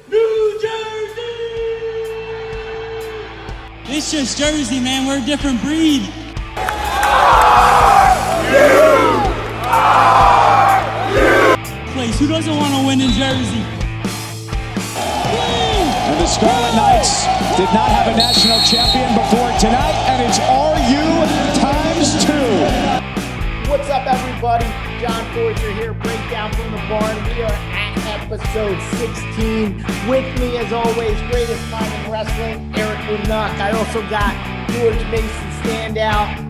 New Jersey! It's just Jersey, man. We're a different breed. Place. Who doesn't want to win in Jersey? And the Scarlet Knights did not have a national champion before tonight, and it's RU times 2. What's up, everybody? John Poz here, breakdown from the barn. We are at episode 16. With me, as always, greatest mind in wrestling, Erik. I also got George Mason standout,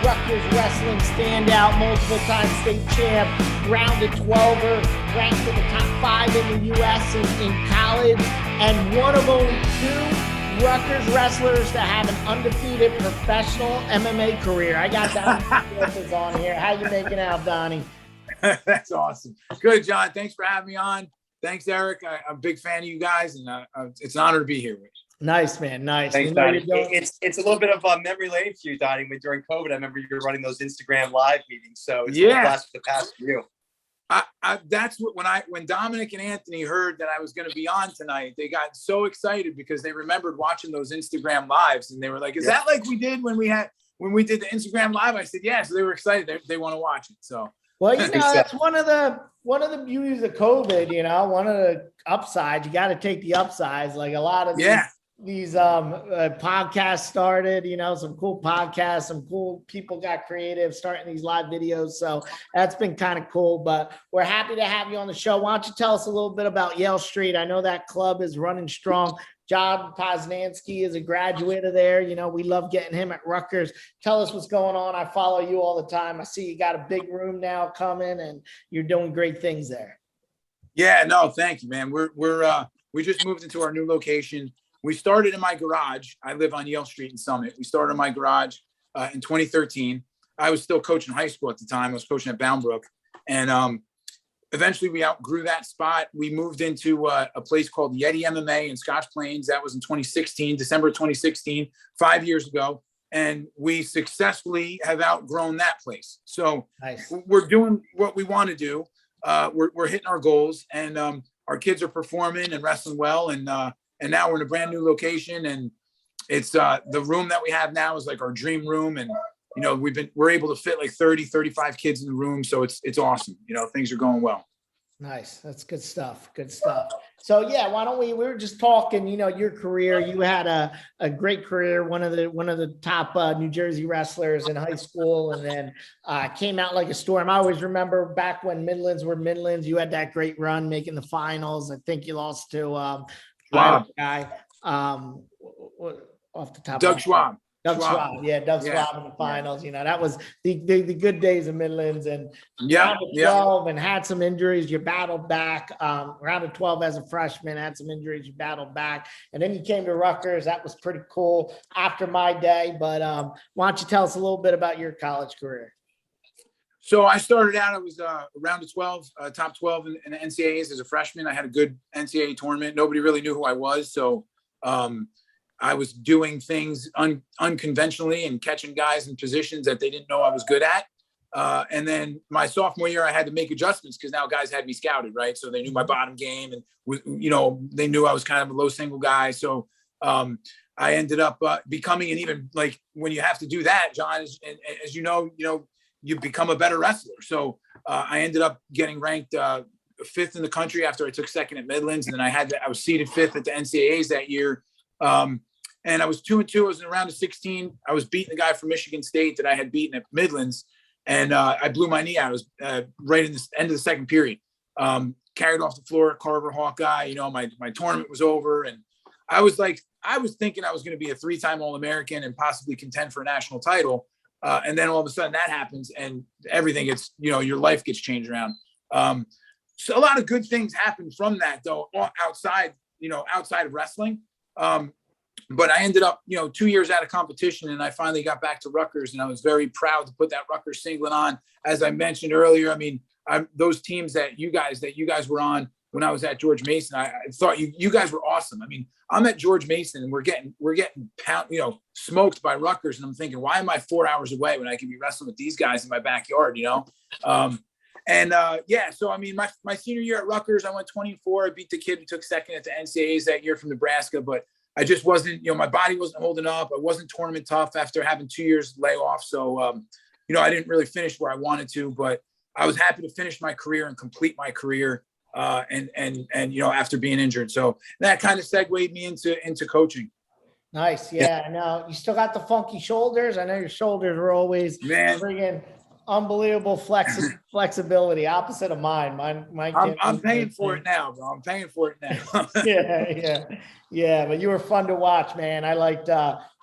Rutgers wrestling standout, multiple time state champ, rounded 12er, ranked in the top 5 in the U.S. in college, and one of only 2 Rutgers wrestlers to have an undefeated professional MMA career. I got Donnie on here. How you making out, Donnie? That's awesome. Good, John. Thanks for having me on. Thanks, Erik. I'm a big fan of you guys, and it's an honor to be here with you. Nice, man. Nice. Thanks, Donnie. It's a little bit of a memory lane for you, Donnie. During COVID, I remember you were running those Instagram live meetings, so it's a blast for the past for you. That's what when Dominic and Anthony heard that I was going to be on tonight, they got so excited because they remembered watching those Instagram lives, and they were like, "Is that like we did when we did the Instagram live?" I said, "Yeah." So they were excited. They want to watch it. So. Well, that's one of the beauties of COVID. One of the upsides. You got to take the upsides. Like a lot of these podcasts started. Some cool podcasts, some cool people got creative starting these live videos. So that's been kind of cool. But we're happy to have you on the show. Why don't you tell us a little bit about Yale Street? I know that club is running strong. John Poz is a graduate of there. We love getting him at Rutgers. Tell us what's going on. I follow you all the time. I see you got a big room now coming, and you're doing great things there. Yeah, no, thank you, man. We just moved into our new location. We started in my garage. I live on Yale Street in Summit. We started in my garage in 2013. I was still coaching high school at the time. I was coaching at Boundbrook, and eventually we outgrew that spot. We moved into a place called Yeti MMA in Scotch Plains. That was in 2016, December 2016, 5 years ago. And we successfully have outgrown that place. So nice. We're doing what we want to do. We're hitting our goals, and our kids are performing and wrestling well. And now we're in a brand new location, and it's the room that we have now is like our dream room. And we're able to fit like 30, 35 kids in the room. So it's awesome. Things are going well. Nice. That's good stuff. Good stuff. So why don't we were just talking, your career, you had a great career, one of the top New Jersey wrestlers in high school, and then came out like a storm. I always remember back when Midlands were Midlands, you had that great run making the finals. I think you lost to guy off the top. Doug Schwab. Doug Schwab in the finals. That was the good days of Midlands, and round of 12 and had some injuries. You battled back. Round of 12 as a freshman, had some injuries. You battled back, and then you came to Rutgers. That was pretty cool after my day. But why don't you tell us a little bit about your college career? So I started out. I was round of 12, top 12 in the NCAAs as a freshman. I had a good NCAA tournament. Nobody really knew who I was, so. I was doing things unconventionally and catching guys in positions that they didn't know I was good at. And then my sophomore year, I had to make adjustments because now guys had me scouted, right? So they knew my bottom game, and, they knew I was kind of a low single guy. So I ended up becoming, and even like when you have to do that, John, as you know, you become a better wrestler. So I ended up getting ranked 5th in the country after I took 2nd at Midlands. And then I was seeded 5th at the NCAAs that year. And I was 2-2. I was in a round of 16. I was beating the guy from Michigan State that I had beaten at Midlands, and I blew my knee out. It was right in the end of the second period. Carried off the floor at Carver Hawkeye. My tournament was over, and I was thinking I was going to be a 3-time All-American and possibly contend for a national title. And then all of a sudden that happens, and everything gets, your life gets changed around. So a lot of good things happen from that, though, outside of wrestling. But I ended up, 2 years out of competition, and I finally got back to Rutgers, and I was very proud to put that Rutgers singlet on. As I mentioned earlier, those teams that you guys were on when I was at George Mason, I thought you guys were awesome. I'm at George Mason, and we're getting smoked by Rutgers, and I'm thinking, why am I 4 hours away when I could be wrestling with these guys in my backyard? And so I mean, my senior year at Rutgers, I went 24. I beat the kid who took second at the NCAAs that year from Nebraska, but I just wasn't, my body wasn't holding up. I wasn't tournament tough after having 2 years layoff. So, I didn't really finish where I wanted to, but I was happy to finish my career and complete my career. And after being injured. So that kind of segued me into coaching. Nice. Yeah. Now you still got the funky shoulders. I know your shoulders were always friggin' unbelievable flexibility, opposite of mine. I'm paying for it now, bro. I'm paying for it now. Yeah. But you were fun to watch, man. I liked,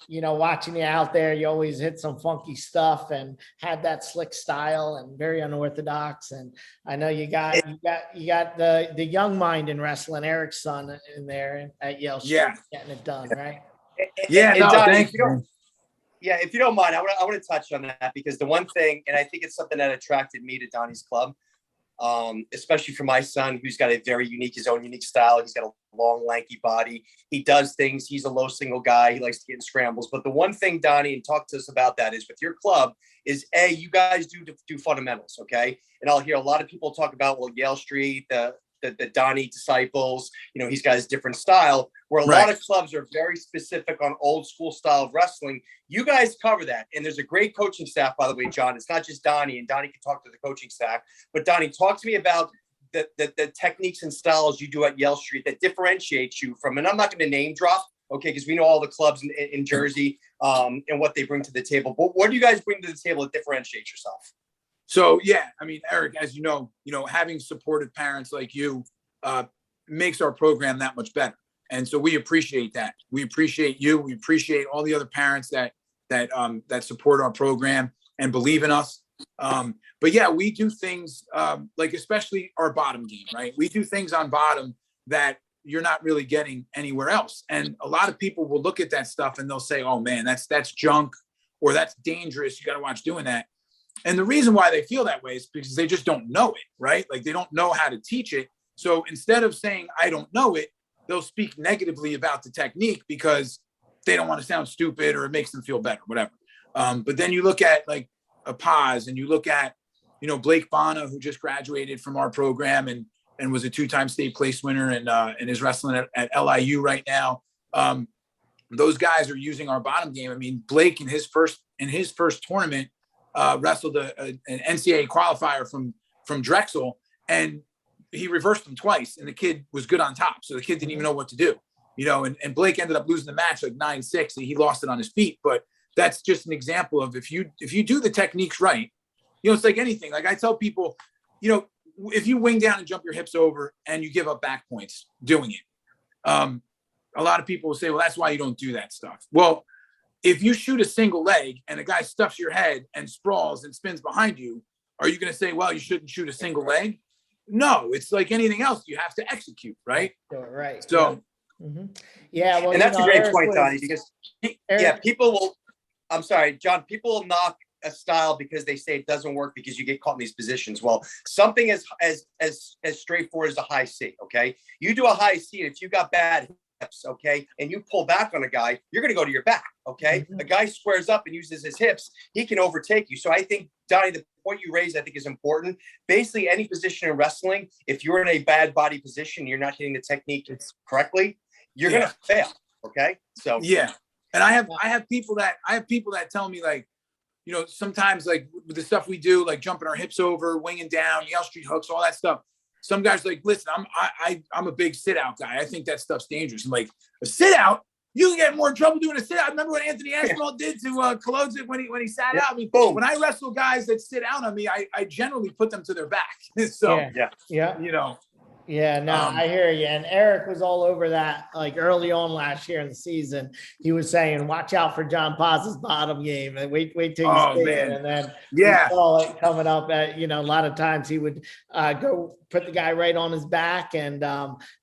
watching you out there. You always hit some funky stuff and had that slick style and very unorthodox. And I know you got the young mind in wrestling, Erik's son in there at Yale. Yeah, getting it done, right? Yeah, and Donnie, thank you. Yeah, if you don't mind, I want to touch on that because the one thing, and I think it's something that attracted me to Donnie's club, especially for my son, who's got his own unique style. He's got a long, lanky body. He does things. He's a low single guy. He likes to get in scrambles. But the one thing, Donnie, and talk to us about that is with your club is you guys do fundamentals, okay? And I'll hear a lot of people talk about, Yale Street, the Donnie disciples, he's got his different style, where a lot of clubs are very specific on old school style of wrestling. You guys cover that. And there's a great coaching staff, by the way, John. It's not just Donnie, and Donnie can talk to the coaching staff, but Donnie, talk to me about the techniques and styles you do at Yale Street that differentiates you from, and I'm not going to name drop, okay, because we know all the clubs in Jersey and what they bring to the table. But what do you guys bring to the table that differentiates yourself? So, I mean, Erik, as you know, having supportive parents like you makes our program that much better. And so we appreciate that. We appreciate you. We appreciate all the other parents that support our program and believe in us. But we do things like especially our bottom game, right? We do things on bottom that you're not really getting anywhere else. And a lot of people will look at that stuff and they'll say, oh man, that's junk, or that's dangerous. You got to watch doing that. And the reason why they feel that way is because they just don't know it, right? Like they don't know how to teach it. So instead of saying, I don't know it, they'll speak negatively about the technique because they don't want to sound stupid or it makes them feel better, whatever. But then you look at like a Poz, and you look at, Blake Bonner, who just graduated from our program and was a 2-time state place winner and is wrestling at LIU right now. Those guys are using our bottom game. I mean, Blake in his first tournament, wrestled an NCAA qualifier from Drexel, and he reversed him twice, and the kid was good on top. So the kid didn't even know what to do, and Blake ended up losing the match like 9-6. He lost it on his feet, but that's just an example of if you do the techniques right, it's like anything. Like I tell people, if you wing down and jump your hips over and you give up back points doing it, a lot of people will say, well, that's why you don't do that stuff. Well, if you shoot a single leg and a guy stuffs your head and sprawls and spins behind you, are you going to say, well, you shouldn't shoot a single leg? No, it's like anything else. You have to execute, right? Right. So, yeah. Well, and that's a great point, Donnie, because people will, I'm sorry, John, people will knock a style because they say it doesn't work because you get caught in these positions. Well, something as straightforward as a high C, okay? You do a high C, and if you got bad hips, okay, and you pull back on a guy, you're going to go to your back, okay? A guy squares up and uses his hips, he can overtake you. So I think, Donnie, the point you raised, I think, is important. Basically, any position in wrestling, if you're in a bad body position, you're not hitting the technique correctly, you're going to fail, okay? So and I have people that tell me, like, sometimes like with the stuff we do, like jumping our hips over, winging down, Yale Street hooks, all that stuff. Some guys are like, listen, I'm a big sit out guy. I think that stuff's dangerous. I'm like, a sit out? You can get more trouble doing a sit out. Remember what Anthony Ashwell did to Kolodzik when he sat out? I mean, when I wrestle guys that sit out on me, I generally put them to their back. So, Yeah, no, I hear you. And Erik was all over that, like early on last year in the season. He was saying, watch out for John Poz's bottom game. And wait till you see it. And then we saw it coming up at, a lot of times he would go put the guy right on his back and,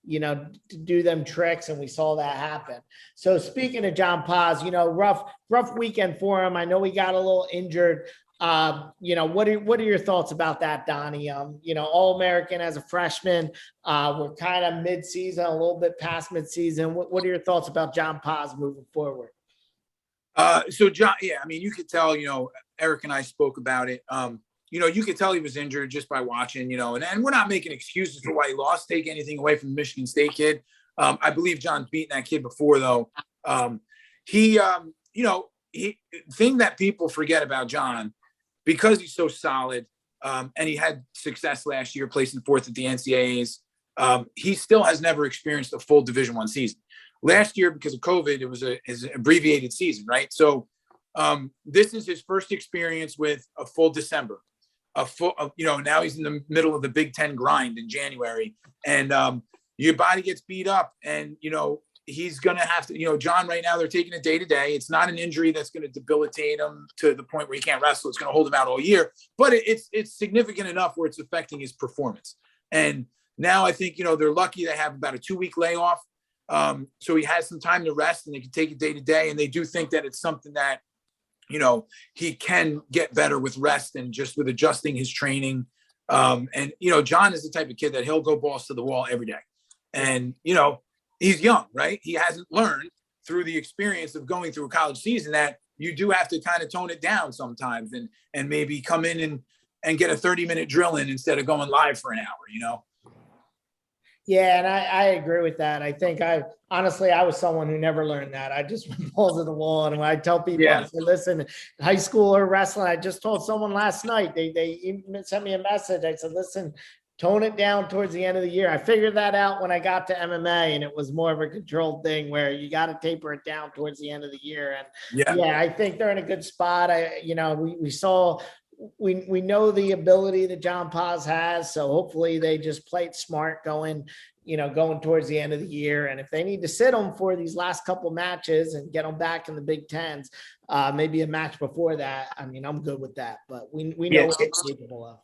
do them tricks. And we saw that happen. So speaking of John Poz, rough weekend for him. I know he got a little injured. What are your thoughts about that, Donnie? All-American as a freshman, we're kind of mid-season, a little bit past mid-season. What are your thoughts about John Poz moving forward? So John, I mean, you could tell, Erik and I spoke about it. you could tell he was injured just by watching, and we're not making excuses for why he lost, take anything away from the Michigan State kid. I believe John's beaten that kid before, though. Thing that people forget about John, because he's so solid, and he had success last year, placing fourth at the NCAAs. He still has never experienced a full Division I season. Last year, because of COVID, it was an abbreviated season, right? So this is his first experience with a full December. Now he's in the middle of the Big Ten grind in January, and your body gets beat up, and he's going to have to, John right now, they're taking it day to day. It's not an injury that's going to debilitate him to the point where he can't wrestle. It's going to hold him out all year, but it's significant enough where it's affecting his performance. And now I think, they're lucky they have about a 2-week layoff. So he has some time to rest, and they can take it day to day. And they do think that it's something that, he can get better with rest and just with adjusting his training. And John is the type of kid that he'll go balls to the wall every day. And, he's young, right? He hasn't learned through the experience of going through a college season that you do have to kind of tone it down sometimes and maybe come in and get a 30-minute drill in instead of going live for an hour, Yeah, and I agree with that. I think I was someone who never learned that. I just went balls to the wall. And when I tell people, I say, listen, high school or wrestling, I just told someone last night, they sent me a message. I said, listen, tone it down towards the end of the year. I figured that out when I got to MMA, and it was more of a controlled thing where you got to taper it down towards the end of the year. And I think they're in a good spot. We saw, we know the ability that John Poz has, so hopefully they just played smart going towards the end of the year. And if they need to sit them for these last couple matches and get them back in the Big Tens, maybe a match before that, I'm good with that. But we know what it's capable of.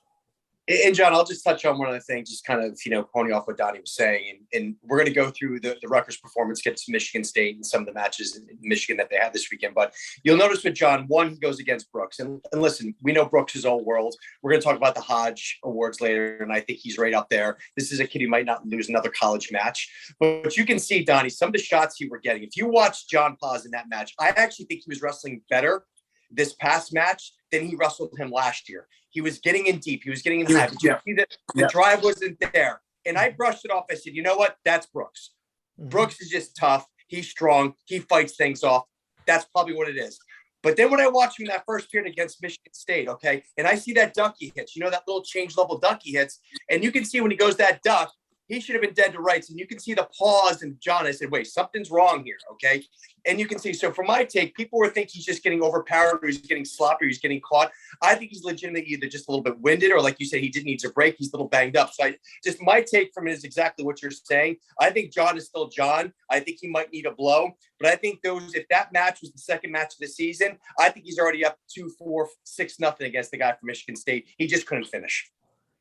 And John, I'll just touch on one other thing, just kind of, pony off what Donnie was saying. And we're going to go through the Rutgers performance, get to Michigan State and some of the matches in Michigan that they had this weekend. But you'll notice with John, he goes against Brooks. And listen, we know Brooks is all world. We're going to talk about the Hodge Awards later, and I think he's right up there. This is a kid who might not lose another college match. But you can see, Donnie, some of the shots he were getting. If you watch John Poz in that match, I actually think he was wrestling better this past match than he wrestled him last year. He was getting in deep. He was getting in high. The drive wasn't there. And I brushed it off. I said, you know what? That's Brooks. Mm-hmm. Brooks is just tough. He's strong. He fights things off. That's probably what it is. But then when I watched him that first period against Michigan State, okay, and I see that dunk he hits, that little change level dunk he hits, and you can see when he goes that duck, he should have been dead to rights. And you can see the pause. And John, I said, wait, something's wrong here. Okay. And you can see, so for my take, people were thinking he's just getting overpowered or he's getting sloppy or he's getting caught. I think he's legitimately either just a little bit winded or, like you said, he did need a break. He's a little banged up. So my take from it is exactly what you're saying. I think John is still John. I think he might need a blow, but I think if that match was the second match of the season, I think he's already up 2-4, 6-0 against the guy from Michigan State. He just couldn't finish.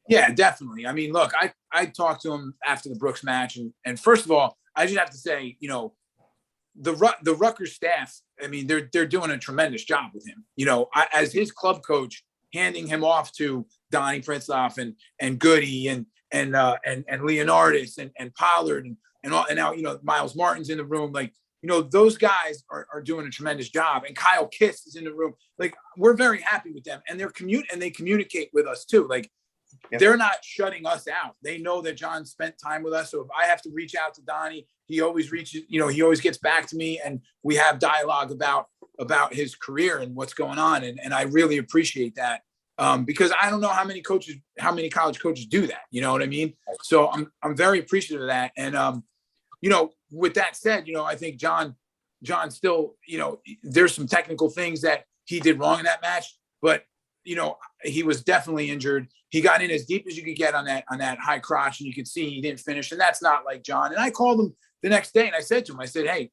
Yeah, definitely. Look, I talked to him after the Brooks match. And first of all, I just have to say, the Rutgers staff, they're doing a tremendous job with him. As his club coach, handing him off to Donnie Princeloff and Goody and Leonardis and Pollard and now, Miles Martin's in the room. Those guys are doing a tremendous job. And Kyle Kiss is in the room. We're very happy with them. And they communicate with us too. They're not shutting us out. They know that John spent time with us. So if I have to reach out to Donnie, he always reaches, he always gets back to me, and we have dialogue about his career and what's going on. And I really appreciate that. Because I don't know how many college coaches do that. You know what I mean? So I'm very appreciative of that. And, with that said, I think John still, there's some technical things that he did wrong in that match, but he was definitely injured. He got in as deep as you could get on that high crotch, and you could see he didn't finish. And that's not like John. And I called him the next day and I said to him, hey,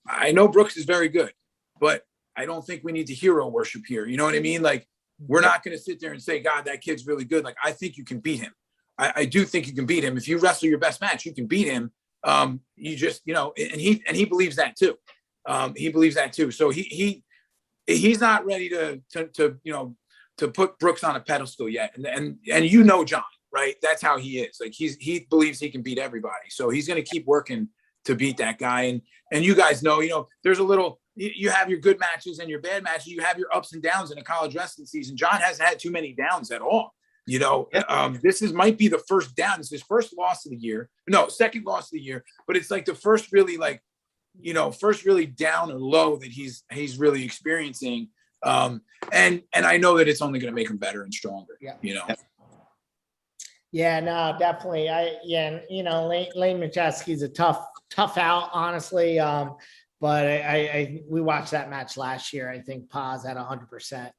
I know Brooks is very good, but I don't think we need to hero worship here. You know what I mean? We're not going to sit there and say, God, that kid's really good. I think you can beat him. I do think you can beat him. If you wrestle your best match, you can beat him. You just, and he believes that too. He believes that too. So he's not ready to put Brooks on a pedestal yet. And John, right? That's how he is. He believes he can beat everybody. So he's going to keep working to beat that guy. And you guys know, there's a little you have your good matches and your bad matches. You have your ups and downs in a college wrestling season. John hasn't had too many downs at all. This might be the first down. It's his first loss of the year. No, second loss of the year. But it's like the first really down or low that he's really experiencing. And I know that it's only going to make him better and stronger. Yeah, no, definitely. Lane Majeski's a tough out, honestly. But we watched that match last year. I think Poz at 100%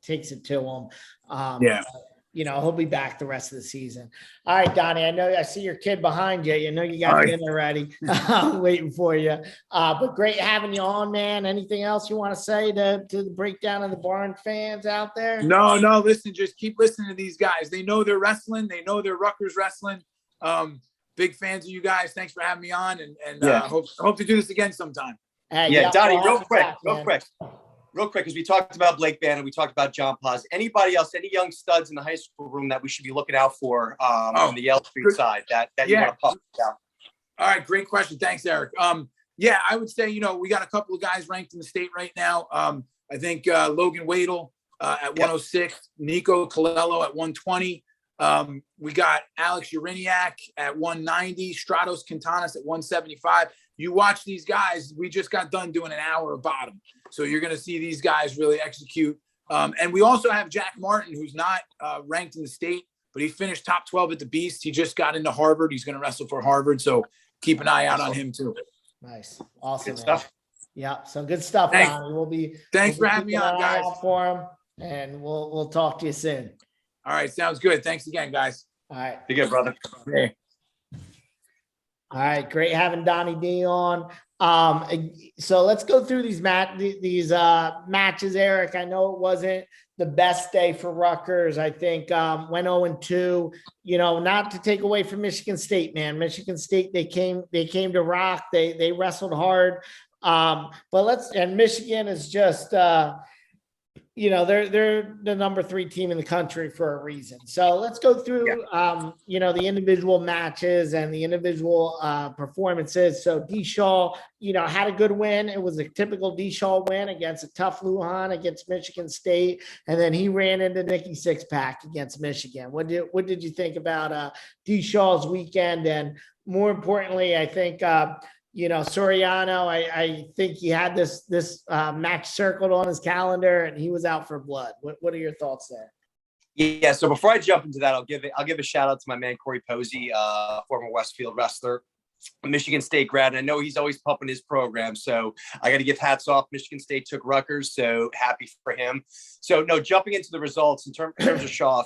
takes it to him. He'll be back the rest of the season. All right, Donnie, I see your kid behind you. You got dinner ready. I'm waiting for you. But great having you on, man. Anything else you want to say to the breakdown of the barn fans out there? No, listen, just keep listening to these guys. They know they're wrestling. They know they're Rutgers wrestling. Big fans of you guys. Thanks for having me on. And hope to do this again sometime. Donnie, real quick, because we talked about Blake Bannon, we talked about John Poz. Anybody else, any young studs in the high school room that we should be looking out for on the Yale Street side that you want to pop out? All right, great question. Thanks, Erik. I would say, we got a couple of guys ranked in the state right now. I think Logan Wadle at 106, Nico Colello at 120. We got Alex Uriniak at 190, Stratos Quintanas at 175. You watch these guys, we just got done doing an hour of bottom. So you're going to see these guys really execute. And we also have Jack Martin, who's not ranked in the state, but he finished top 12 at the Beast. He just got into Harvard. He's going to wrestle for Harvard. So keep an eye out on him too. Nice. Awesome. Good stuff. Yeah. Some good stuff. Donnie. Thanks for having me on, guys. For him, and we'll talk to you soon. All right. Sounds good. Thanks again, guys. All right. Be good, brother. Hey. All right, great having Donnie D on. So let's go through these matches, Erik. I know it wasn't the best day for Rutgers. I think went 0-2. Not to take away from Michigan State, man. Michigan State, they came to rock. They wrestled hard. And Michigan is just they're the number 3 team in the country for a reason. So let's go through, the individual matches and the individual performances. So D. Shaw, had a good win. It was a typical D. Shaw win against a tough Lujan against Michigan State. And then he ran into Nicky Sixpack against Michigan. What did you think about D. Shaw's weekend? And more importantly, I think, Ciriano, I think he had this match circled on his calendar and he was out for blood. What are your thoughts there? Yeah. So before I jump into that, I'll give a shout out to my man, Corey Posey, former Westfield wrestler, Michigan State grad. And I know he's always pumping his program. So I got to give hats off. Michigan State took Rutgers. So happy for him. So no, jumping into the results in terms of Shaw,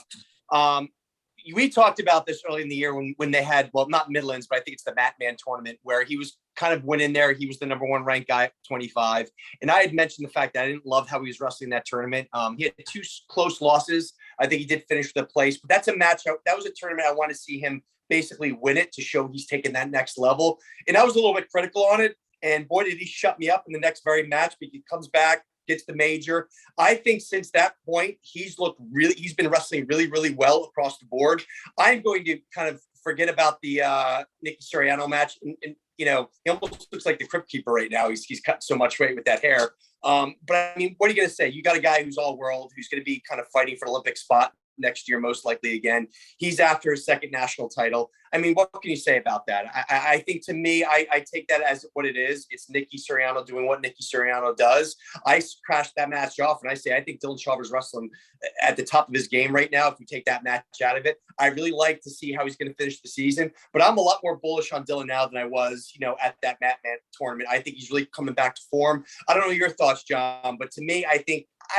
we talked about this early in the year when they had, well, not Midlands, but I think it's the Matman tournament where he was kind of went in there. He was the number 1 ranked guy at 25. And I had mentioned the fact that I didn't love how he was wrestling that tournament. He had 2 close losses. I think he did finish the place, but that's a match. That was a tournament I want to see him basically win it to show he's taken that next level. And I was a little bit critical on it. And boy, did he shut me up in the next very match, but he comes back, gets the major. I think since that point, he's been wrestling really, really well across the board. I'm going to kind of forget about the Nicky Ciriano match. And he almost looks like the Crypt Keeper right now. He's cut so much weight with that hair. But I mean, what are you going to say? You got a guy who's all world, who's going to be kind of fighting for an Olympic spot next year, most likely again. He's after his 2nd national title. I mean, what can you say about that? I think to me, I take that as what it is. It's Nicky Ciriano doing what Nicky Ciriano does. I crashed that match off and I say, I think Dillon Chauver's wrestling at the top of his game right now. If we take that match out of it, I really like to see how he's going to finish the season, but I'm a lot more bullish on Dillon now than I was, at that Matman tournament. I think he's really coming back to form. I don't know your thoughts, John, but to me, I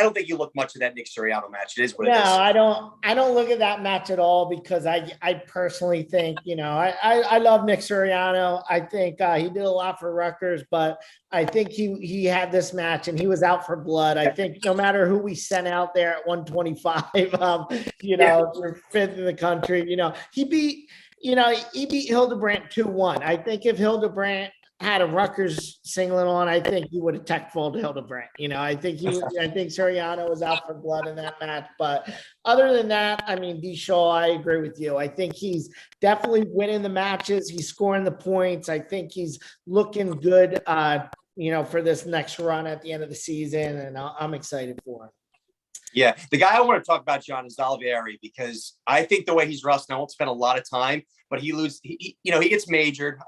don't think you look much of that Nick Ciriano match. It is what it is. No, I don't look at that match at all because I personally think, I love Nick Ciriano. I think he did a lot for Rutgers, but I think he had this match and he was out for blood. I think no matter who we sent out there at 125, we're 5th in the country, he beat Hildebrandt 2-1. I think if Hildebrandt had a Rutgers singlet on, I think he would have tech-folded Hildebrandt. I think Ciriano was out for blood in that match. But other than that, I mean, D. Shaw, I agree with you. I think he's definitely winning the matches. He's scoring the points. I think he's looking good for this next run at the end of the season, and I'm excited for him. Yeah, the guy I want to talk about, John, is Oliveri, because I think the way he's wrestling, I won't spend a lot of time, but he gets majored.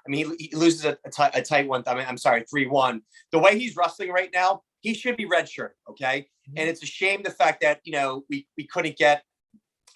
He loses a tight one. I'm sorry, 3-1. The way he's wrestling right now, he should be redshirt. Okay, and it's a shame the fact that we couldn't get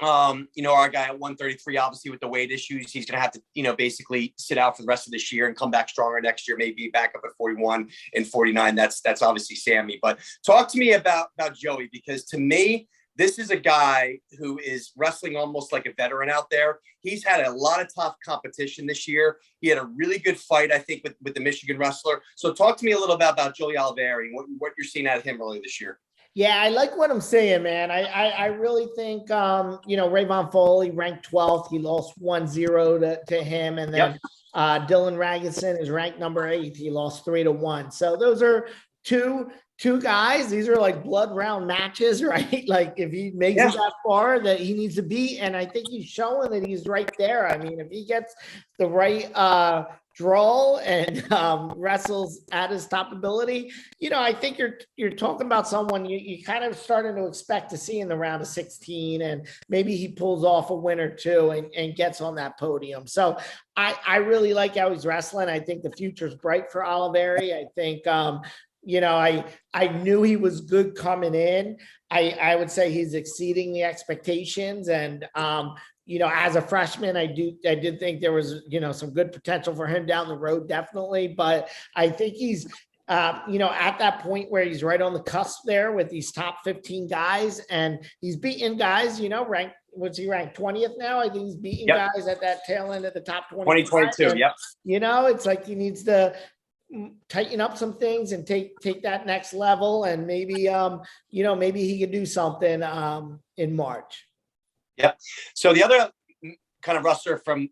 our guy at 133. Obviously, with the weight issues, he's going to have to basically sit out for the rest of this year and come back stronger next year. Maybe back up at 41 and 49. That's obviously Sammy. But talk to me about Joey, because to me, this is a guy who is wrestling almost like a veteran out there. He's had a lot of tough competition this year. He had a really good fight, I think, with the Michigan wrestler. So talk to me a little bit about Joey Oliveri and what you're seeing out of him early this year. Yeah, I like what I'm saying, man. I really think, Rayvon Foley ranked 12th. He lost 1-0 to him. And then Dillon Ragnason is ranked number 8. He lost 3-1. So those are two guys. These are like blood round matches, right? Like if he makes it that far, that he needs to beat. And I think he's showing that he's right there. I mean, if he gets the right draw and wrestles at his top ability, I think you're talking about someone you kind of starting to expect to see in the round of 16, and maybe he pulls off a win or two and gets on that podium. So I really like how he's wrestling. I think the future's bright for Oliveri. I think I knew he was good coming in. I would say he's exceeding the expectations, and as a freshman, I did think there was, some good potential for him down the road, definitely. But I think he's, at that point where he's right on the cusp there with these top 15 guys, and he's beating guys, ranked, what's he ranked 20th now? I think he's beating guys at that tail end of the top 20. 2022. Yep. It's like he needs to tighten up some things and take that next level, and maybe maybe he could do something in March. Yeah. So the other kind of wrestler from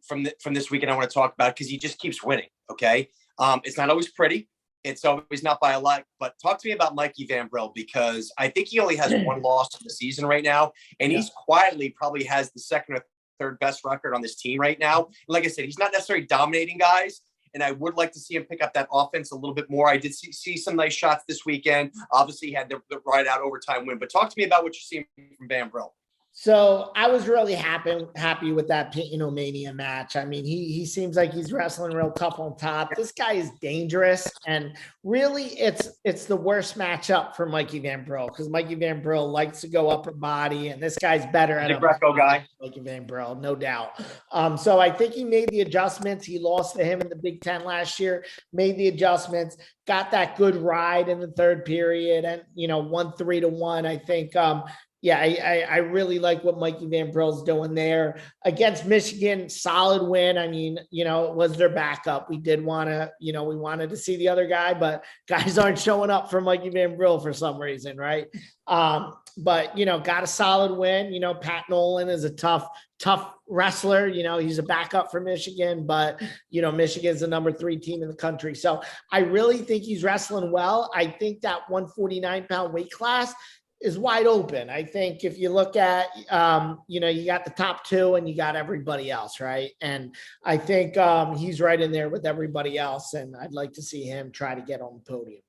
this weekend I want to talk about, because he just keeps winning. Okay. It's not always pretty. It's always not by a lot, but talk to me about Mikey Van Pelt, because I think he only has one loss in the season right now. And he's quietly probably has the second or third best record on this team right now. Like I said, he's not necessarily dominating guys, and I would like to see him pick up that offense a little bit more. I did see some nice shots this weekend. Obviously, he had the ride out overtime win. But talk to me about what you're seeing from Van Pelt. So I was really happy with that Mania match. I mean, he seems like he's wrestling real tough on top. This guy is dangerous, and really it's the worst matchup for Mikey Van Pelt, because Mikey Van Pelt likes to go upper body, and this guy's better at a Greco guy. Mikey Van Pelt, no doubt. So I think he made the adjustments. He lost to him in the Big Ten last year, made the adjustments, got that good ride in the third period, and won 3-1. I think I really like what Mikey Van Pelt's doing there against Michigan. Solid win. I mean, it was their backup. We did want to, we wanted to see the other guy, but guys aren't showing up for Mikey Van Pelt for some reason, right? But got a solid win. Pat Nolan is a tough wrestler. He's a backup for Michigan, but Michigan's the number 3 team in the country. So I really think he's wrestling well. I think that 149-pound weight class is wide open. I think if you look at, you got the top 2 and you got everybody else, right? And I think he's right in there with everybody else, and I'd like to see him try to get on the podium.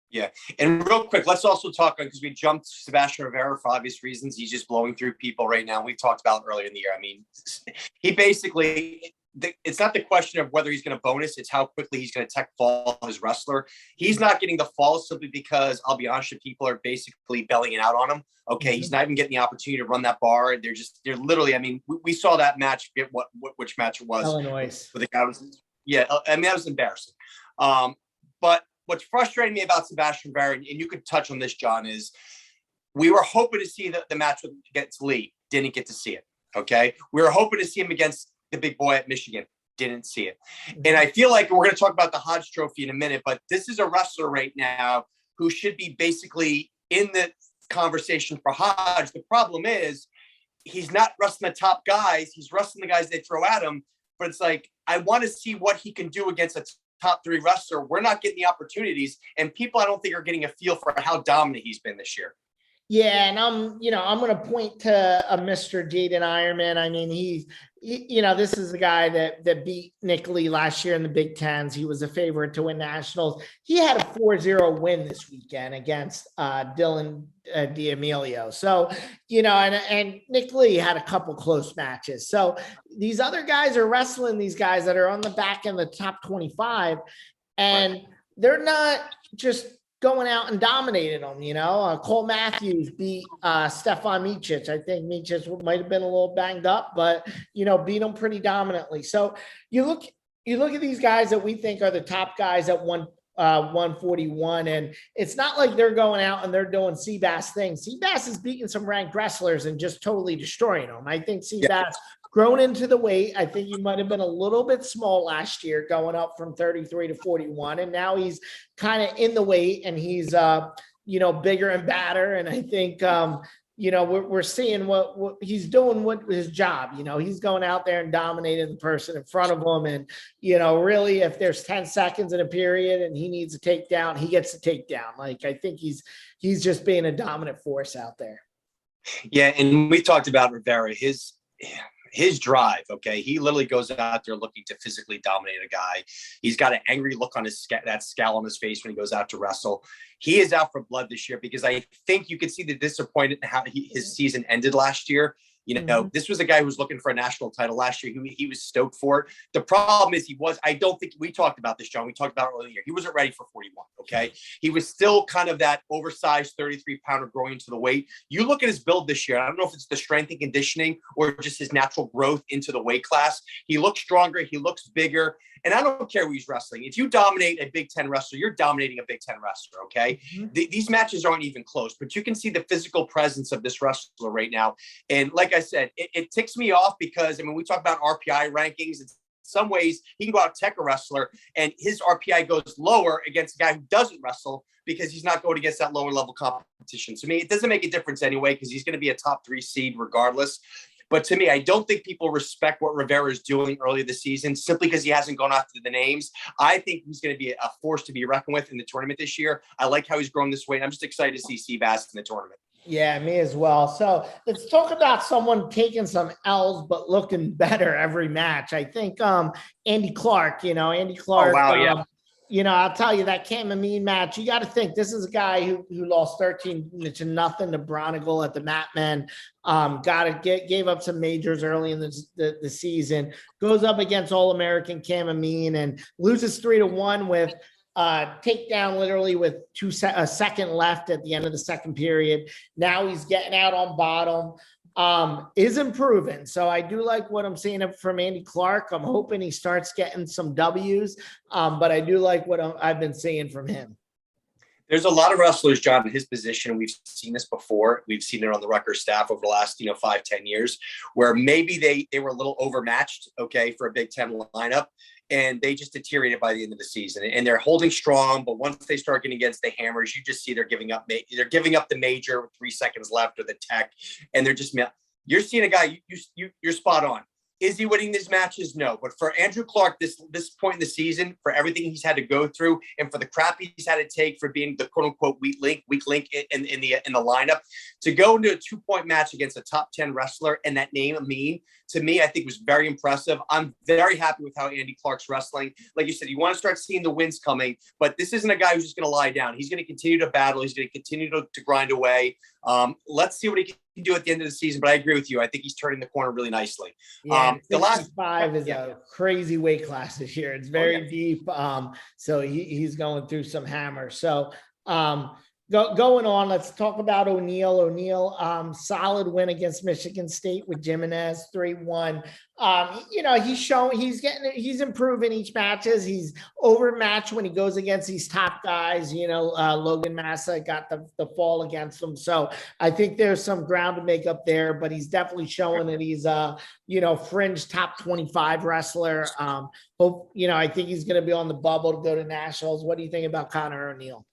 Yeah. And real quick, let's also talk on, because we jumped Sebastian Rivera for obvious reasons. He's just blowing through people right now. We talked about earlier in the year. I mean, he basically, it's not the question of whether he's going to bonus, it's how quickly he's going to tech fall his wrestler. He's not getting the fall simply because, I'll be honest, people are basically belling it out on him. Okay. He's not even getting the opportunity to run that bar. They're literally, I mean, we saw that match, which match it was. Illinois. The guy was, I mean, that was embarrassing. But what's frustrating me about Sebastian Rivera, and you could touch on this, John, is we were hoping to see the match against Lee. Didn't get to see it. Okay. We were hoping to see him against the big boy at Michigan. Didn't see it. And I feel like we're going to talk about the Hodge Trophy in a minute, but this is a wrestler right now who should be basically in the conversation for Hodge. The problem is he's not wrestling the top guys. He's wrestling the guys they throw at him, but it's like, I want to see what he can do against a top 3 wrestler. We're not getting the opportunities, and people I don't think are getting a feel for how dominant he's been this year. Yeah, and I'm going to point to a Mr. Jaden Ironman. I mean, this is the guy that beat Nick Lee last year in the Big Tens. He was a favorite to win nationals. He had a 4-0 win this weekend against Dillon D'Amelio. So, and Nick Lee had a couple close matches. So these other guys are wrestling these guys that are on the back end of the top 25, and they're not just going out and dominating them, Cole Matthews beat Stefan Micic. I think Micic might have been a little banged up, but, beat him pretty dominantly. So you look at these guys that we think are the top guys at 141, and it's not like they're going out and they're doing Seabass things. Seabass is beating some ranked wrestlers and just totally destroying them. I think Seabass grown into the weight. I think he might have been a little bit small last year, going up from 33 to 41. And now he's kind of in the weight, and he's, bigger and badder. And I think, we're seeing what he's doing, what his job, he's going out there and dominating the person in front of him. And, really, if there's 10 seconds in a period and he needs a takedown, he gets a takedown. Like, I think he's just being a dominant force out there. Yeah. And we talked about Rivera, his drive, okay? He literally goes out there looking to physically dominate a guy. He's got an angry look on that scowl on his face when he goes out to wrestle. He is out for blood this year because I think you could see the disappointment in how his season ended last year. This was a guy who was looking for a national title last year. He was stoked for it. The problem is I don't think we talked about this, John. We talked about it earlier. He wasn't ready for 41. Okay. He was still kind of that oversized 33-pounder growing into the weight. You look at his build this year. I don't know if it's the strength and conditioning or just his natural growth into the weight class. He looks stronger. He looks bigger. And I don't care who he's wrestling. If you dominate a Big Ten wrestler, you're dominating a Big Ten wrestler, okay? These matches aren't even close, but you can see the physical presence of this wrestler right now. And like I said, it ticks me off because, we talk about RPI rankings. In some ways, he can go out and tech a wrestler, and his RPI goes lower against a guy who doesn't wrestle because he's not going against that lower level competition. To me, it doesn't make a difference anyway because he's going to be a top 3 seed regardless. But to me, I don't think people respect what Rivera is doing early this season simply because he hasn't gone after the names. I think he's going to be a force to be reckoned with in the tournament this year. I like how he's grown this way. I'm just excited to see Seabass in the tournament. Yeah, me as well. So let's talk about someone taking some L's but looking better every match. I think Andy Clark, Andy Clark. Oh, wow, yeah. I'll tell you that Cam Amin match, you got to think this is a guy who lost 13-0 to Bronigal at the Matman. Gave up some majors early in the season, goes up against All-American Cam Amin and loses 3-1 with takedown literally with a second left at the end of the second period. Now he's getting out on bottom. Is improving. So I do like what I'm seeing from Andy Clark. I'm hoping he starts getting some W's, but I do like what I've been seeing from him. There's a lot of wrestlers, John, in his position. We've seen this before. We've seen it on the Rutgers staff over the last, 5-10 years, where maybe they were a little overmatched, okay, for a Big Ten lineup, and they just deteriorated by the end of the season. And they're holding strong, but once they start getting against the hammers, you just see they're giving up the major with 3 seconds left or the tech, and they're just you're seeing a guy. You're spot on. Is he winning these matches? No. But for Andrew Clark, this point in the season, for everything he's had to go through, and for the crap he's had to take for being the quote unquote weak link in the lineup, to go into a 2-point match against a top 10 wrestler and that name Amin, to me, I think was very impressive. I'm very happy with how Andy Clark's wrestling. Like you said, you want to start seeing the wins coming, but this isn't a guy who's just going to lie down. He's going to continue to battle. He's going to continue to grind away. Let's see what he can do at the end of the season. But I agree with you. I think he's turning the corner really nicely. Yeah, the last 5 is a crazy weight class this year. It's very deep. So he's going through some hammers. So going on, let's talk about ONeill. ONeill, solid win against Michigan State with Jimenez, 3-1. He's improving each matches. He's overmatched when he goes against these top guys. Logan Massa got the fall against him. So I think there's some ground to make up there, but he's definitely showing that he's fringe top 25 wrestler. I think he's going to be on the bubble to go to nationals. What do you think about Connor ONeill?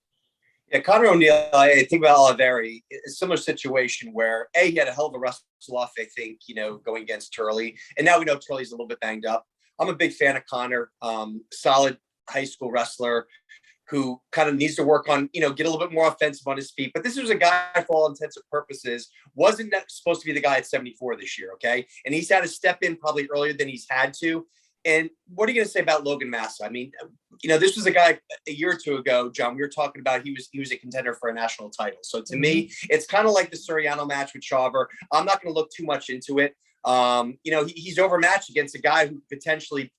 Yeah, Connor ONeill, I think about Oliveri, a similar situation where he had a hell of a wrestle off, I think, going against Turley. And now we know Turley's a little bit banged up. I'm a big fan of Connor, solid high school wrestler, who kind of needs to work on, get a little bit more offensive on his feet. But this was a guy, for all intents and purposes, wasn't supposed to be the guy at 74 this year, okay? And he's had to step in probably earlier than he's had to. And what are you going to say about Logan Massa? I mean, this was a guy a year or two ago, John, we were talking about he was a contender for a national title. So to me, it's kind of like the Ciriano match with Chauver. I'm not going to look too much into it. He's overmatched against a guy who could potentially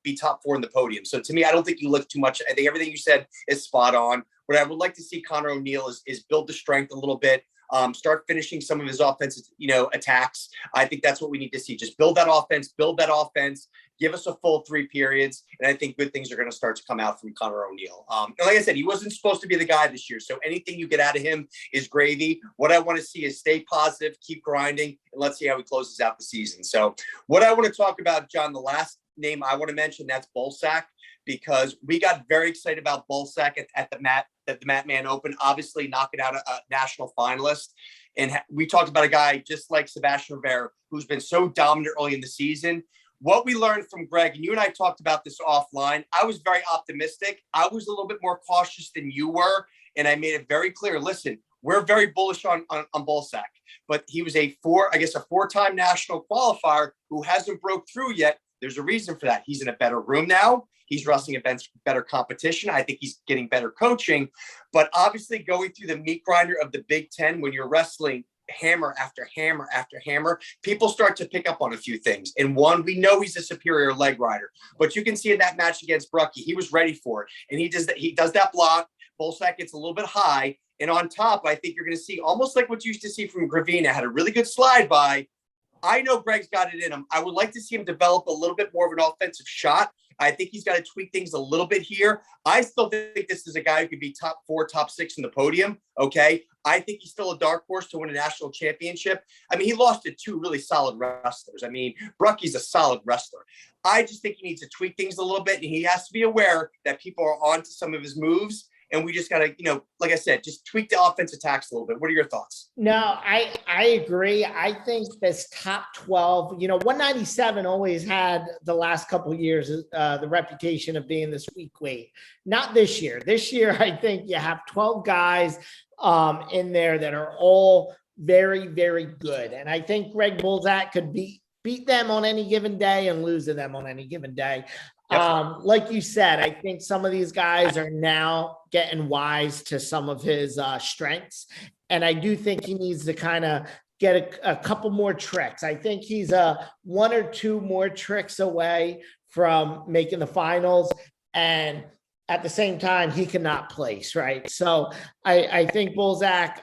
be top 4 in the podium. So to me, I don't think you look too much. I think everything you said is spot on. What I would like to see Conor ONeill is build the strength a little bit, start finishing some of his offensive, attacks. I think that's what we need to see. Just build that offense, give us a full 3 periods. And I think good things are going to start to come out from Conor ONeill. And like I said, he wasn't supposed to be the guy this year. So anything you get out of him is gravy. What I want to see is stay positive, keep grinding, and let's see how he closes out the season. So what I want to talk about, John, the last name I want to mention, that's Bolsack, because we got very excited about Bolsack at the Matman Open, obviously knocking out a national finalist. And we talked about a guy just like Sebastian Rivera, who's been so dominant early in the season. What we learned from Greg, and you and I talked about this offline, I was very optimistic. I was a little bit more cautious than you were. And I made it very clear, listen, we're very bullish on Bolsack, but he was a 4-time national qualifier who hasn't broke through yet. There's a reason for that. He's in a better room now. He's wrestling against better competition. I think he's getting better coaching, but obviously going through the meat grinder of the Big Ten, when you're wrestling hammer after hammer after hammer, people start to pick up on a few things. And one, we know he's a superior leg rider, but you can see in that match against Brucky, he was ready for it. And he does that block. Bolsack gets a little bit high. And on top, I think you're going to see almost like what you used to see from Gravina, had a really good slide by. I know Greg's got it in him. I would like to see him develop a little bit more of an offensive shot. I think he's got to tweak things a little bit here. I still think this is a guy who could be top 4, top 6 in the podium. Okay. I think he's still a dark horse to win a national championship. I mean, he lost to 2 really solid wrestlers. I mean, Brucky's a solid wrestler. I just think he needs to tweak things a little bit, and he has to be aware that people are on to some of his moves. And we just got to, like I said, just tweak the offense attacks a little bit. What are your thoughts? No, I agree. I think this top 12, 197 always had the last couple of years the reputation of being this weak weight. Not this year. This year, I think you have 12 guys in there that are all very, very good. And I think Greg Bolsack could beat them on any given day and lose to them on any given day. Yep. Like you said, I think some of these guys are now getting wise to some of his strengths. And I do think he needs to kind of get a couple more tricks. I think he's 1 or 2 more tricks away from making the finals. And at the same time, he cannot place, right? So I think Bolsack,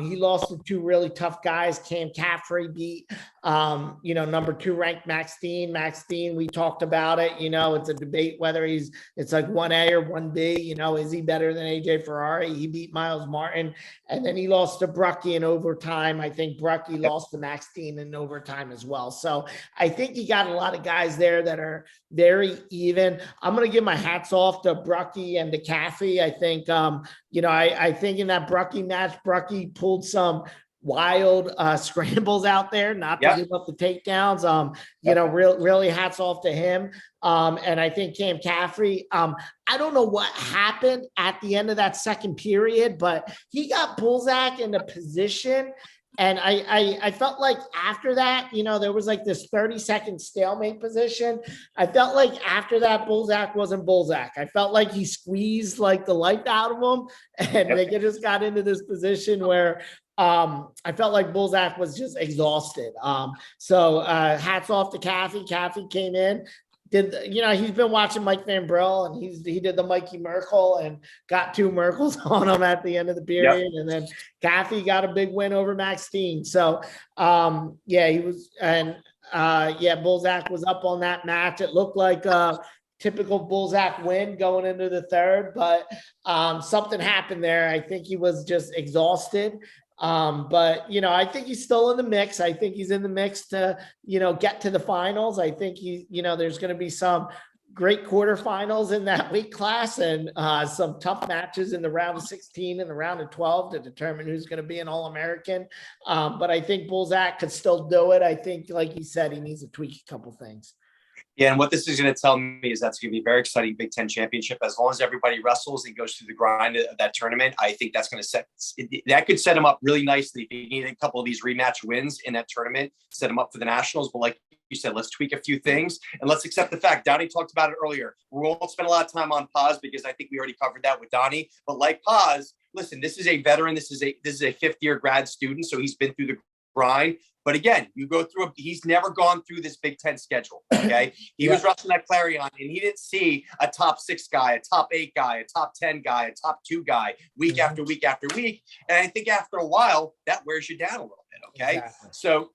he lost to 2 really tough guys. Cam Caffrey beat, number 2 ranked Max Dean. Max Dean, we talked about it. It's a debate whether it's like 1A or 1B. Is he better than AJ Ferrari? He beat Miles Martin. And then he lost to Brucky in overtime. I think Brucky lost to Max Dean in overtime as well. So I think you got a lot of guys there that are very even. I'm going to give my hats off to Brucky and to Caffey. I think, I think in that Brucky match, Brucky pulled some wild scrambles out there, not to give up the takedowns. Really hats off to him. And I think Cam Caffrey, I don't know what happened at the end of that second period, but he got Bolsack in a position. And I felt like after that, there was like this 30-second stalemate position. I felt like after that, Bolsack wasn't Bolsack. I felt like he squeezed like the life out of him, and they just got into this position where I felt like Bolsack was just exhausted. So hats off to Caffey. Caffey came in. He's been watching Mike Van Brill, and he did the Mikey Merkel and got 2 Merkels on him at the end of the period. Yep. And then Caffey got a big win over Max Dean. So, he was, and Bolsack was up on that match. It looked like a typical Bolsack win going into the third, but something happened there. I think he was just exhausted. But I think he's still in the mix. I think he's in the mix to, get to the finals. I think there's going to be some great quarterfinals in that weight class and some tough matches in the round of 16 and the round of 12 to determine who's going to be an All-American. But I think Bolsack could still do it. I think, like you said, he needs to tweak a couple things. Yeah, and what this is going to tell me is that's going to be a very exciting Big Ten championship. As long as everybody wrestles and goes through the grind of that tournament, I think that's going to that could set them up really nicely. If you need a couple of these rematch wins in that tournament, set them up for the Nationals. But like you said, let's tweak a few things and let's accept the fact. Donnie talked about it earlier. We won't spend a lot of time on Poz because I think we already covered that with Donnie. But like Poz, listen, this is a veteran. This is a fifth-year grad student, so he's been through the grind. But again, you go through he's never gone through this Big Ten schedule. Okay. He was wrestling at Clarion and he didn't see a top 6 guy, a top 8 guy, a top 10 guy, a top 2 guy week after week after week. And I think after a while that wears you down a little bit. Okay. Exactly. So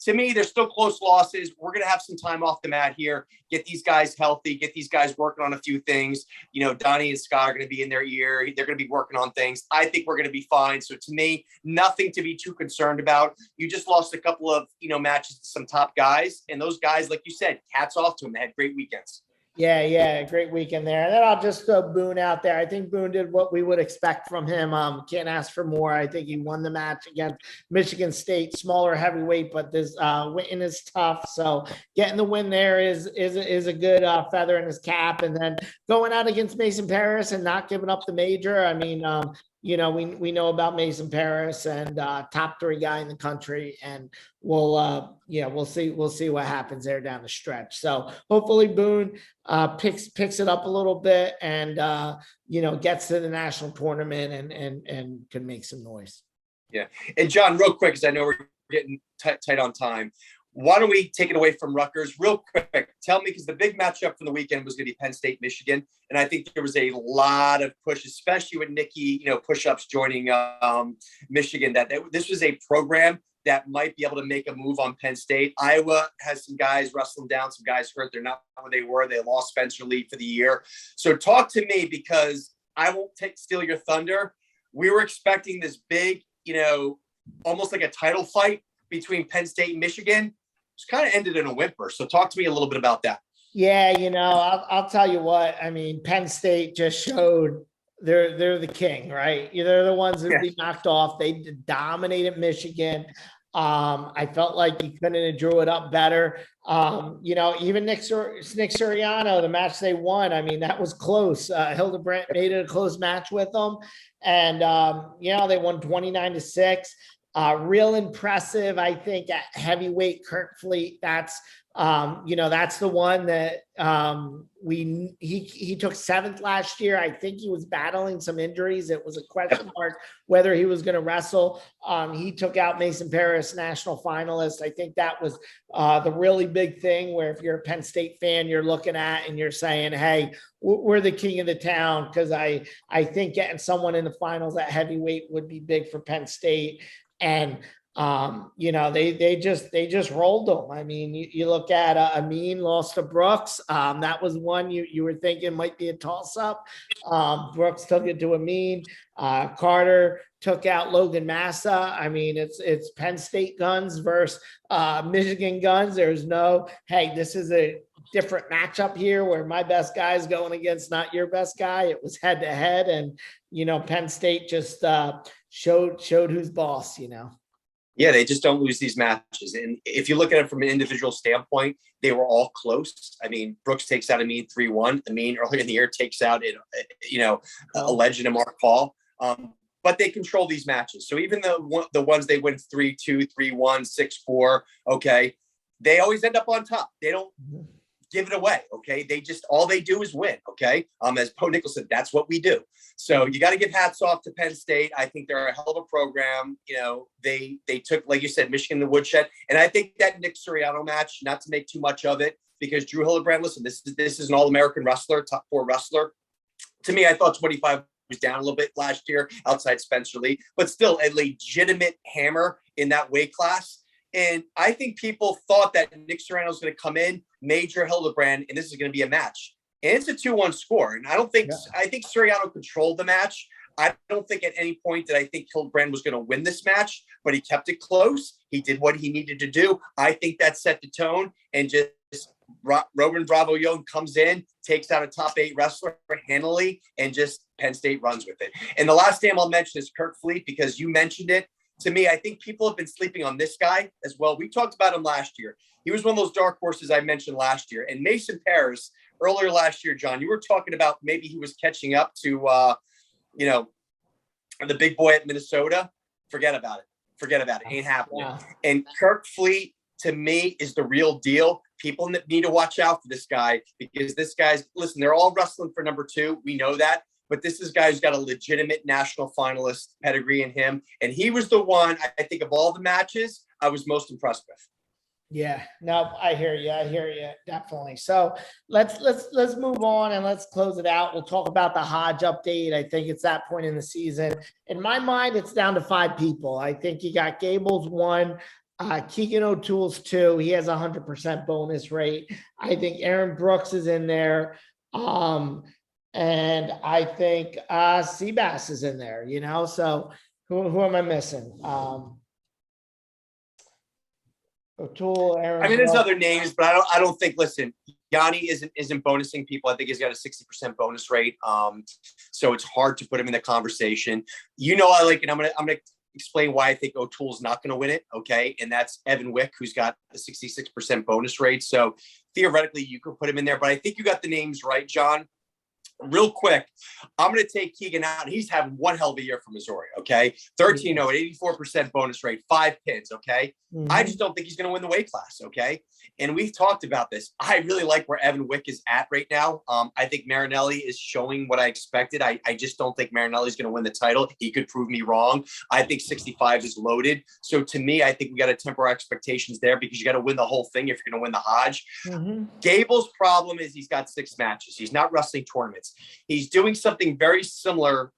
to me, there's still close losses. We're going to have some time off the mat here, get these guys healthy, get these guys working on a few things. You know, Donnie and Scott are going to be in their ear. They're going to be working on things. I think we're going to be fine. So to me, nothing to be too concerned about. You just lost a couple of, matches to some top guys, and those guys, like you said, hats off to them. They had great weekends. Yeah, great weekend there. And then I'll just throw Boone out there. I think Boone did what we would expect from him. Can't ask for more. I think he won the match against Michigan State, smaller heavyweight, but this win is tough. So getting the win there is a good feather in his cap. And then going out against Mason Paris and not giving up the major. I mean, we know about Mason Paris and top 3 guy in the country, and we'll see what happens there down the stretch. So hopefully Boone picks it up a little bit and gets to the national tournament and can make some noise. Yeah. And John, real quick, because I know we're getting tight on time. Why don't we take it away from Rutgers real quick? Tell me, because the big matchup from the weekend was going to be Penn State, Michigan. And I think there was a lot of push, especially with Nikki, push-ups joining Michigan, that this was a program that might be able to make a move on Penn State. Iowa has some guys wrestling down, some guys hurt. They're not where they were. They lost Spencer Lee for the year. So talk to me, because I won't steal your thunder. We were expecting this big, almost like a title fight between Penn State and Michigan. It's kind of ended in a whimper. So talk to me a little bit about that. Yeah, I'll tell you what. I mean, Penn State just showed they're the king, right? They're the ones that be knocked off. They dominated Michigan. I felt like you couldn't have drew it up better. Even Nick Ciriano, the match they won, I mean, that was close. Hildebrandt made it a close match with them. And, they won 29-6. Real impressive, I think, at heavyweight. Kirk Fleet, that's the one that he took 7th last year. I think he was battling some injuries. It was a question mark whether he was going to wrestle. He took out Mason Paris, national finalist. I think that was the really big thing, where if you're a Penn State fan, you're looking at and you're saying, hey, we're the king of the town, because I think getting someone in the finals at heavyweight would be big for Penn State. And they just rolled them. I mean, you look at Amin lost to Brooks. That was one you were thinking might be a toss up. Brooks took it to Amin. Carter took out Logan Massa. I mean, it's Penn State guns versus Michigan guns. There's no, hey, this is a different matchup here where my best guy is going against not your best guy. It was head to head, and Penn State just showed who's boss. Yeah, they just don't lose these matches. And if you look at it from an individual standpoint, they were all close. I mean, Brooks takes out Amin 3-1. Amin earlier in the year takes out a legend of Mark Paul. But they control these matches. So even the ones they win 3-2, 3-1, 6-4, okay, they always end up on top. They don't give it away. Okay. All they do is win. Okay. As Poe Nichols said, that's what we do. So you got to give hats off to Penn State. I think they're a hell of a program. They took, like you said, Michigan in the woodshed. And I think that Nick Ciriano match, not to make too much of it, because Drew Hildebrandt, listen, this is an All-American wrestler, top 4 wrestler. To me, I thought 25 was down a little bit last year outside Spencer Lee, but still a legitimate hammer in that weight class. And I think people thought that Nick Ciriano was going to come in, major Hildebrandt, and this is going to be a match. And it's a 2-1 score. And I think Ciriano controlled the match. I don't think at any point that I think Hildebrandt was going to win this match, but he kept it close. He did what he needed to do. I think that set the tone, and just Robin Bravo Young comes in, takes out a top 8 wrestler handily, and just Penn State runs with it. And the last name I'll mention is Kirk Fleet, because you mentioned it. to me, I think people have been sleeping on this guy as well. We talked about him last year. He was one of those dark horses I mentioned last year. And Mason Paris, earlier last year, John, you were talking about maybe he was catching up to, the big boy at Minnesota. Forget about it. Ain't happening. Yeah. And Kirk Fleet, to me, is the real deal. People need to watch out for this guy because this guy's, listen, they're all wrestling for number 2. We know that. But this is a guy who's got a legitimate national finalist pedigree in him. And he was the one, I think, of all the matches, I was most impressed with. Yeah, no, I hear you. Definitely. So let's move on and let's close it out. We'll talk about the Hodge update. I think it's that point in the season. In my mind, it's down to 5 people. I think you got Gable's 1, Keegan O'Toole's 2. He has 100% bonus rate. I think Aaron Brooks is in there. And I think Seabass is in there, so who am I missing? O'Toole, Aaron. I mean, there's other names, but I don't think, listen, Yanni isn't bonusing people. I think he's got a 60% bonus rate. So it's hard to put him in the conversation. I like it. I'm gonna explain why I think O'Toole's not gonna win it. Okay. And that's Evan Wick, who's got a 66% bonus rate. So theoretically you could put him in there, but I think you got the names right, John. Real quick, I'm going to take Keegan out. He's having one hell of a year for Missouri, okay? 13-0 at 84% bonus rate, 5 pins, okay? Mm-hmm. I just don't think he's going to win the weight class, okay? And we've talked about this. I really like where Evan Wick is at right now. I think Marinelli is showing what I expected. I just don't think Marinelli's going to win the title. He could prove me wrong. I think 65 is loaded. So to me, I think we got to temper our expectations there because you got to win the whole thing if you're going to win the Hodge. Mm-hmm. Gable's problem is he's got 6 matches. He's not wrestling tournaments. He's doing something very similar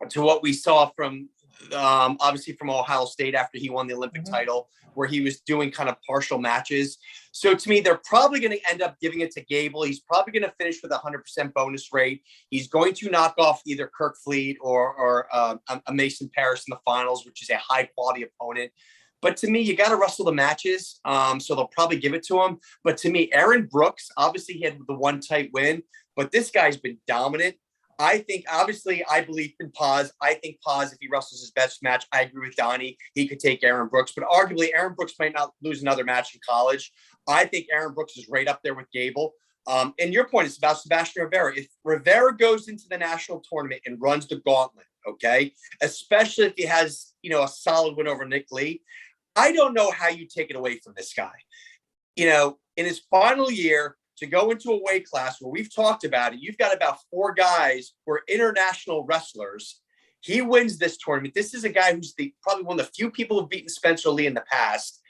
to what we saw from obviously from Ohio State after he won the Olympic title, where he was doing kind of partial matches. So to me, they're probably going to end up giving it to Gable. He's probably going to finish with a 100% bonus rate. He's going to knock off either Kirk Fleet or a Mason Paris in the finals, which is a high quality opponent. But to me, you got to wrestle the matches. So they'll probably give it to him. But to me, Aaron Brooks, obviously he had the one tight win, but this guy's been dominant. I think, obviously, I believe in Poz. I think Poz, if he wrestles his best match, I agree with Donnie. He could take Aaron Brooks, but arguably Aaron Brooks might not lose another match in college. I think Aaron Brooks is right up there with Gable. And your point is about Sebastian Rivera. If Rivera goes into the national tournament and runs the gauntlet, okay, especially if he has, a solid win over Nick Lee, I don't know how you take it away from this guy. In his final year, to go into a weight class where we've talked about it, you've got about 4 guys who are international wrestlers. He wins this tournament. This is a guy who's probably one of the few people who've beaten Spencer Lee in the past.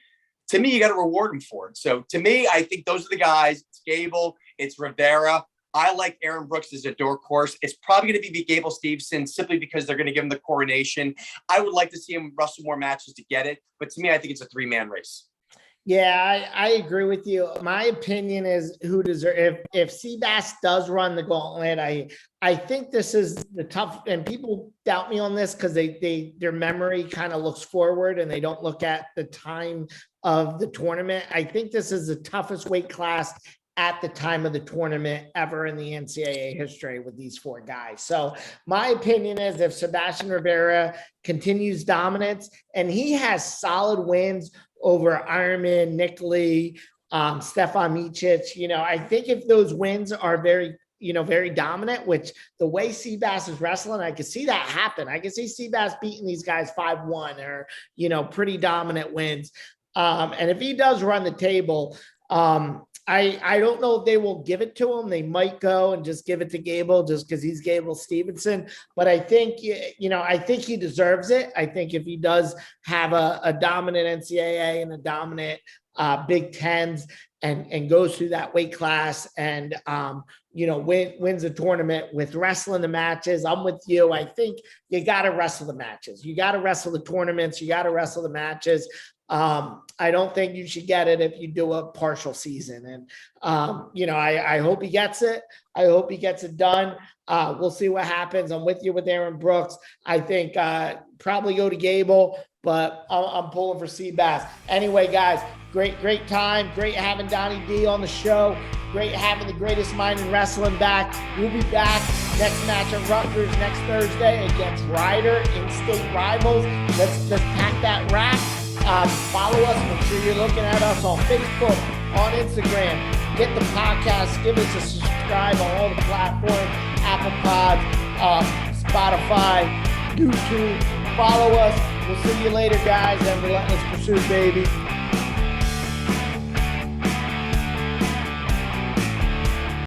To me, you got to reward him for it. So to me, I think those are the guys. It's Gable, it's Rivera. I like Aaron Brooks as a dark horse. It's probably going to be Gable Stevenson simply because they're going to give him the coronation. I would like to see him wrestle more matches to get it. But to me, I think it's a 3-man race. Yeah, I agree with you. My opinion is who deserves, if Seabass does run the gauntlet, I think this is the tough, and people doubt me on this because their memory kind of looks forward and they don't look at the time of the tournament. I think this is the toughest weight class at the time of the tournament ever in the NCAA history with these 4 guys. So my opinion is if Sebastian Rivera continues dominance and he has solid wins over Ironman, Nick Lee, Stefan Micic, I think if those wins are very dominant, which the way Seabass is wrestling, I could see that happen. I could see Seabass beating these guys 5-1 or, pretty dominant wins. And if he does run the table, I don't know if they will give it to him. They might go and just give it to Gable just because he's Gable Stevenson. But I think, I think he deserves it. I think if he does have a dominant NCAA and a dominant Big Tens and goes through that weight class and, wins a tournament with wrestling the matches, I'm with you. I think you got to wrestle the matches. You got to wrestle the tournaments. You got to wrestle the matches. I don't think you should get it if you do a partial season. And, I hope he gets it. I hope he gets it done. We'll see what happens. I'm with you with Aaron Brooks. I think probably go to Gable, but I'm pulling for Seabass. Anyway, guys, great time. Great having Donnie D on the show. Great having the greatest mind in wrestling back. We'll be back Next match at Rutgers next Thursday against Ryder, in-state rivals. Let's pack that rack. Follow us. Make sure you're looking at us on Facebook, on Instagram. Get the podcast. Give us a subscribe on all the platforms. Apple Pods, Spotify, YouTube. Follow us. We'll see you later, guys. And Relentless Pursuit, baby.